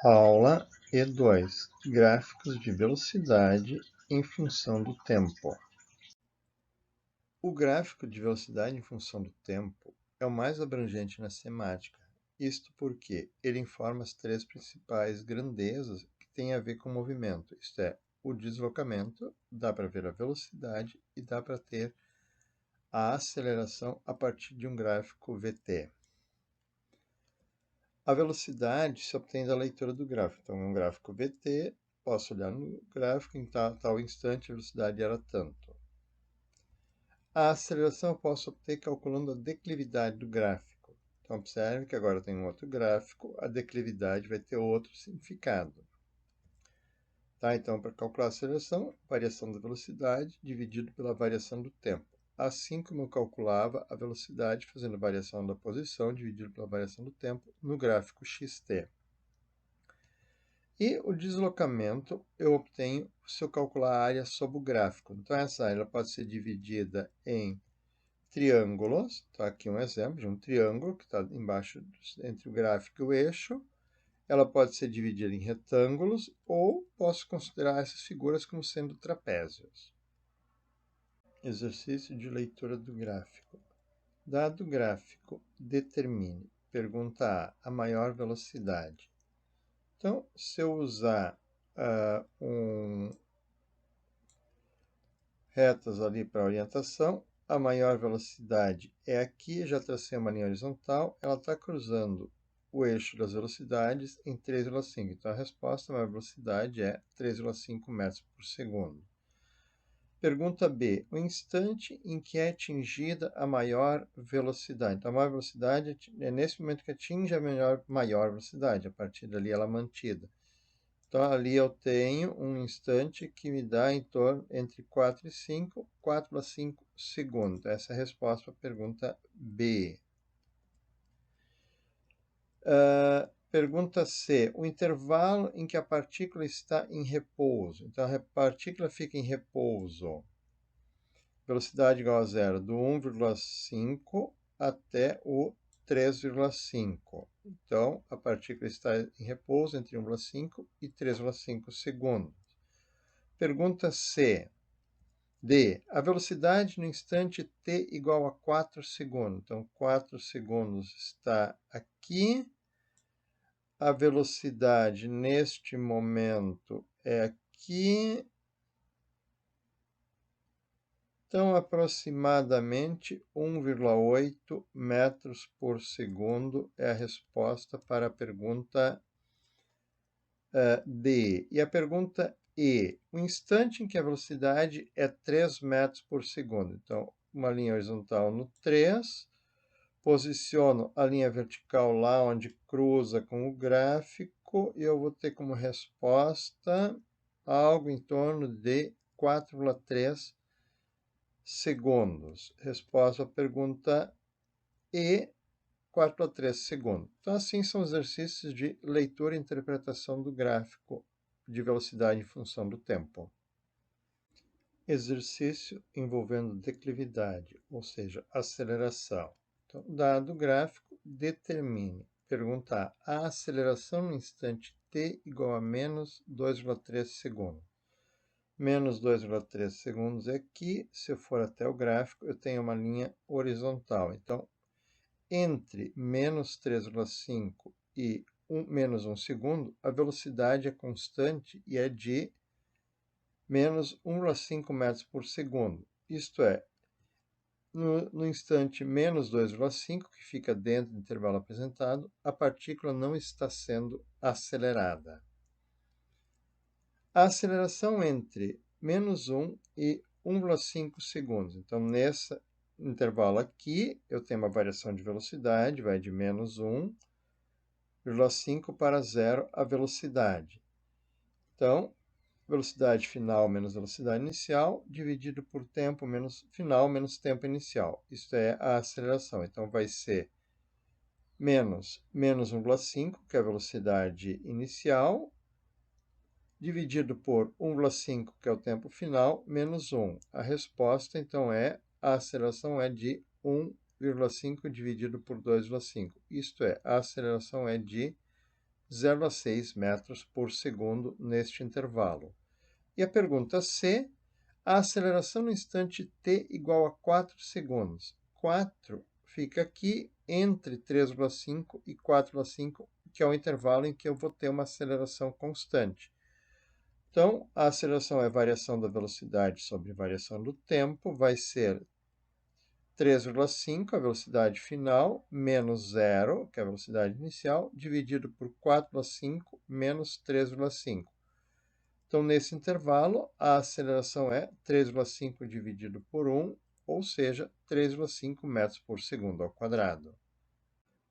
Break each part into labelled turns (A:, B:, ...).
A: Aula E2: Gráficos de velocidade em função do tempo. O gráfico de velocidade em função do tempo é o mais abrangente na semática, isto porque ele informa as três principais grandezas que têm a ver com o movimento, isto é, o deslocamento, dá para ver a velocidade e dá para ter a aceleração a partir de um gráfico VT. A velocidade se obtém da leitura do gráfico. Então, um gráfico VT, posso olhar no gráfico, em tal instante a velocidade era tanto. A aceleração eu posso obter calculando a declividade do gráfico. Então, observe que agora tem um outro gráfico, a declividade vai ter outro significado. Tá? Então, para calcular a aceleração, variação da velocidade dividido pela variação do tempo. Assim como eu calculava a velocidade fazendo a variação da posição dividido pela variação do tempo no gráfico xt. E o deslocamento eu obtenho se eu calcular a área sobre o gráfico. Então, essa área pode ser dividida em triângulos. Então, aqui um exemplo de um triângulo que está embaixo entre o gráfico e o eixo. Ela pode ser dividida em retângulos ou posso considerar essas figuras como sendo trapézios. Exercício de leitura do gráfico. Dado o gráfico, determine. Pergunta A maior velocidade. Então, se eu usar retas ali para orientação, a maior velocidade é aqui, já tracei uma linha horizontal, ela está cruzando o eixo das velocidades em 3,5. Então, a resposta, a maior velocidade é 3,5 metros por segundo. Pergunta B. O instante em que é atingida a maior velocidade. Então, a maior velocidade é nesse momento que atinge a maior velocidade. A partir dali, ela é mantida. Então, ali eu tenho um instante que me dá em torno entre 4 e 5, 4,5 segundos. Essa é a resposta para a pergunta B. Pergunta C. O intervalo em que a partícula está em repouso. Então, a partícula fica em repouso. Velocidade igual a zero, do 1,5 até o 3,5. Então, a partícula está em repouso entre 1,5 e 3,5 segundos. Pergunta C. D. A velocidade no instante t igual a 4 segundos. Então, 4 segundos está aqui. A velocidade neste momento é aqui. Então, aproximadamente 1,8 metros por segundo é a resposta para a pergunta D. E a pergunta E. O instante em que a velocidade é 3 metros por segundo. Então, uma linha horizontal no 3. Posiciono a linha vertical lá onde cruza com o gráfico e eu vou ter como resposta algo em torno de 4,3 segundos. Resposta à pergunta E, 4,3 segundos. Então, assim são os exercícios de leitura e interpretação do gráfico de velocidade em função do tempo. Exercício envolvendo declividade, ou seja, aceleração. Então, dado o gráfico, determine. Pergunta A. A aceleração no instante t igual a menos 2,3 segundos. Menos 2,3 segundos é aqui. Se eu for até o gráfico, eu tenho uma linha horizontal. Então, entre menos 3,5 e menos 1 segundo, a velocidade é constante e é de menos 1,5 metros por segundo. Isto é, no instante menos 2,5, que fica dentro do intervalo apresentado, a partícula não está sendo acelerada. A aceleração entre menos 1 e 1,5 segundos. Então, nesse intervalo aqui, eu tenho uma variação de velocidade, vai de menos 1,5 para 0 a velocidade. Então, velocidade final menos velocidade inicial, dividido por tempo menos final menos tempo inicial. Isso é a aceleração. Então, vai ser menos 1,5, que é a velocidade inicial, dividido por 1,5, que é o tempo final, menos 1. A resposta, então, a aceleração é de 1,5 dividido por 2,5. Isto é, a aceleração é de 0,6 metros por segundo neste intervalo. E a pergunta C, a aceleração no instante t igual a 4 segundos. 4 fica aqui entre 3,5 e 4,5, que é o intervalo em que eu vou ter uma aceleração constante. Então, a aceleração é a variação da velocidade sobre variação do tempo, vai ser 3,5, a velocidade final, menos 0, que é a velocidade inicial, dividido por 4,5 menos 3,5. Então, nesse intervalo, a aceleração é 3,5 dividido por 1, ou seja, 3,5 metros por segundo ao quadrado.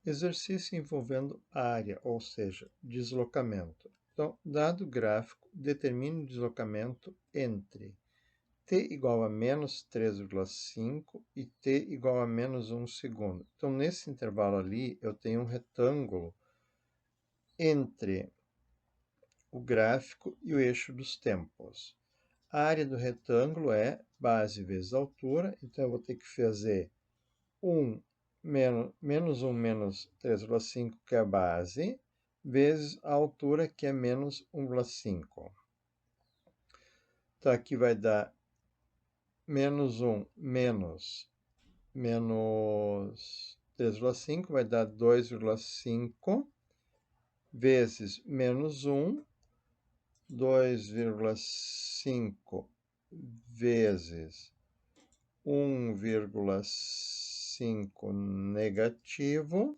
A: Exercício envolvendo área, ou seja, deslocamento. Então, dado o gráfico, determine o deslocamento entre t igual a menos 3,5 e t igual a menos 1 segundo. Então, nesse intervalo ali, eu tenho um retângulo entre o gráfico e o eixo dos tempos. A área do retângulo é base vezes altura, então eu vou ter que fazer menos 1 menos 3,5, que é a base, vezes a altura, que é menos 1,5. Então, aqui vai dar menos 1 menos 3,5, vai dar 2,5, vezes menos 1, 2,5 vezes 1,5 negativo.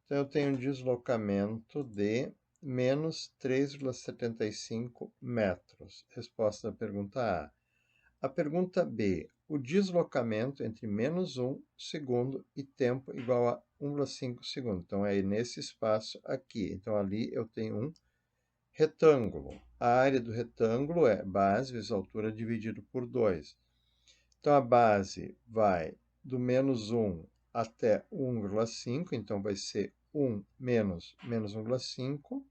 A: Então, eu tenho um deslocamento de menos 3,75 metros. Resposta da pergunta A. A pergunta B. O deslocamento entre menos 1 segundo e tempo igual a 1,5 segundo. Então, é nesse espaço aqui. Então, ali eu tenho um retângulo. A área do retângulo é base vezes altura dividido por 2. Então, a base vai do menos 1 até 1,5, então vai ser 1 menos 1,5.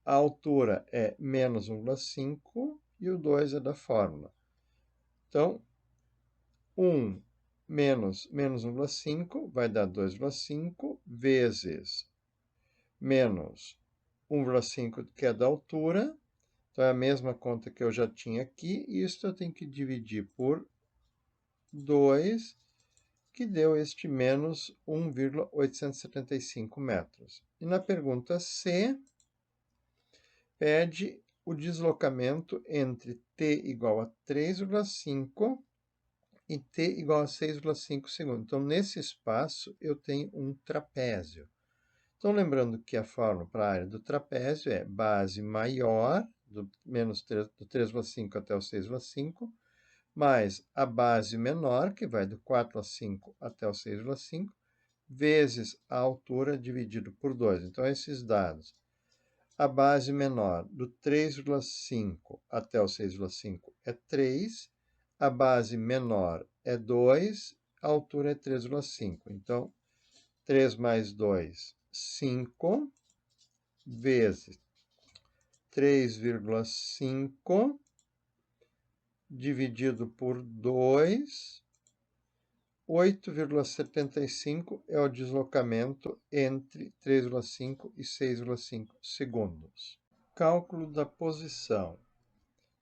A: A altura é menos 1,5 e o 2 é da fórmula. Então, 1 menos 1,5 vai dar 2,5 vezes menos 1,5, que é da altura. Então, é a mesma conta que eu já tinha aqui. E isso eu tenho que dividir por 2, que deu este menos 1,875 metros. E na pergunta C, pede o deslocamento entre t igual a 3,5 e t igual a 6,5 segundos. Então, nesse espaço, eu tenho um trapézio. Então, lembrando que a fórmula para a área do trapézio é base maior, do 3,5 até o 6,5, mais a base menor, que vai do 4,5 até o 6,5, vezes a altura dividido por 2. Então, esses dados. A base menor do 3,5 até o 6,5 é 3, a base menor é 2, a altura é 3,5. Então, 3 mais 2, 5, vezes 3,5 dividido por 2, 8,75 é o deslocamento entre 3,5 e 6,5 segundos. Cálculo da posição.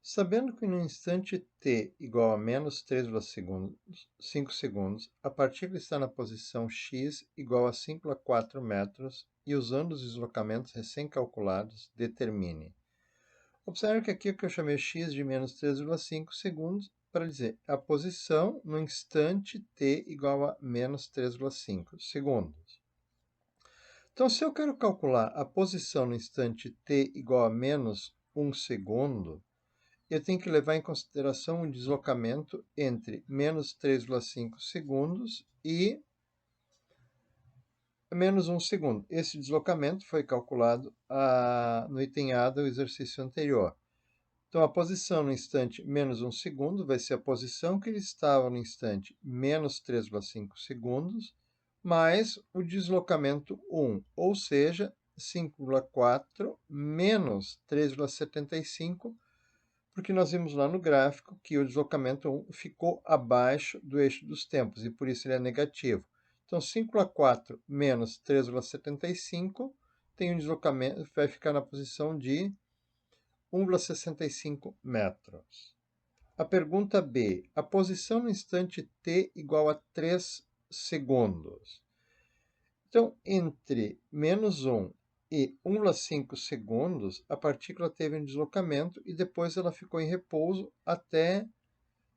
A: Sabendo que no instante t igual a menos 3,5 segundos, a partícula está na posição x igual a 5,4 metros e, usando os deslocamentos recém-calculados, determine. Observe que aqui é o que eu chamei x de menos 3,5 segundos para dizer a posição no instante t igual a menos 3,5 segundos. Então, se eu quero calcular a posição no instante t igual a menos 1 segundo, eu tenho que levar em consideração o deslocamento entre menos 3,5 segundos e menos 1 segundo. Esse deslocamento foi calculado no item A do exercício anterior. Então, a posição no instante menos 1 segundo vai ser a posição que ele estava no instante menos 3,5 segundos, mais o deslocamento 1, ou seja, 5,4 menos 3,75, porque nós vimos lá no gráfico que o deslocamento 1 ficou abaixo do eixo dos tempos, e por isso ele é negativo. Então, 5,4 menos 3,75 tem um deslocamento, vai ficar na posição de 1,65 metros. A pergunta B, a posição no instante t igual a 3 segundos. Então, entre menos 1 e 1,5 segundos, a partícula teve um deslocamento e depois ela ficou em repouso até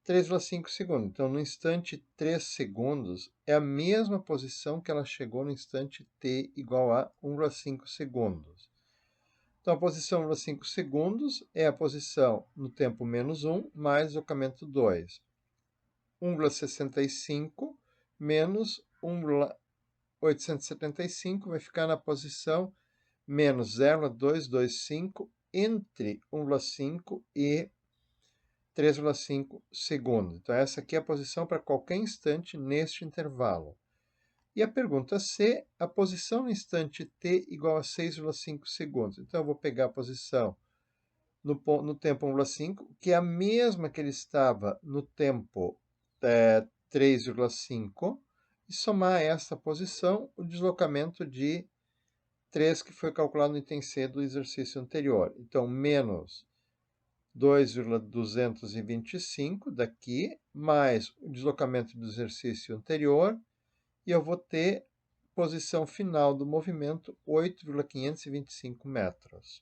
A: 3,5 segundos. Então, no instante 3 segundos, é a mesma posição que ela chegou no instante t igual a 1,5 segundos. Então, a posição 1,5 segundos é a posição no tempo menos 1 mais deslocamento 2. 1,65 menos 1,875 vai ficar na posição menos 0,225 entre 1,5 e 3,5 segundos. Então, essa aqui é a posição para qualquer instante neste intervalo. E a pergunta C, a posição no instante t igual a 6,5 segundos. Então, eu vou pegar a posição no tempo 1,5, que é a mesma que ele estava no tempo 3,5, e somar essa posição o deslocamento de 3 que foi calculado no item C do exercício anterior. Então, menos 2,225 daqui, mais o deslocamento do exercício anterior, e eu vou ter posição final do movimento 8,525 metros.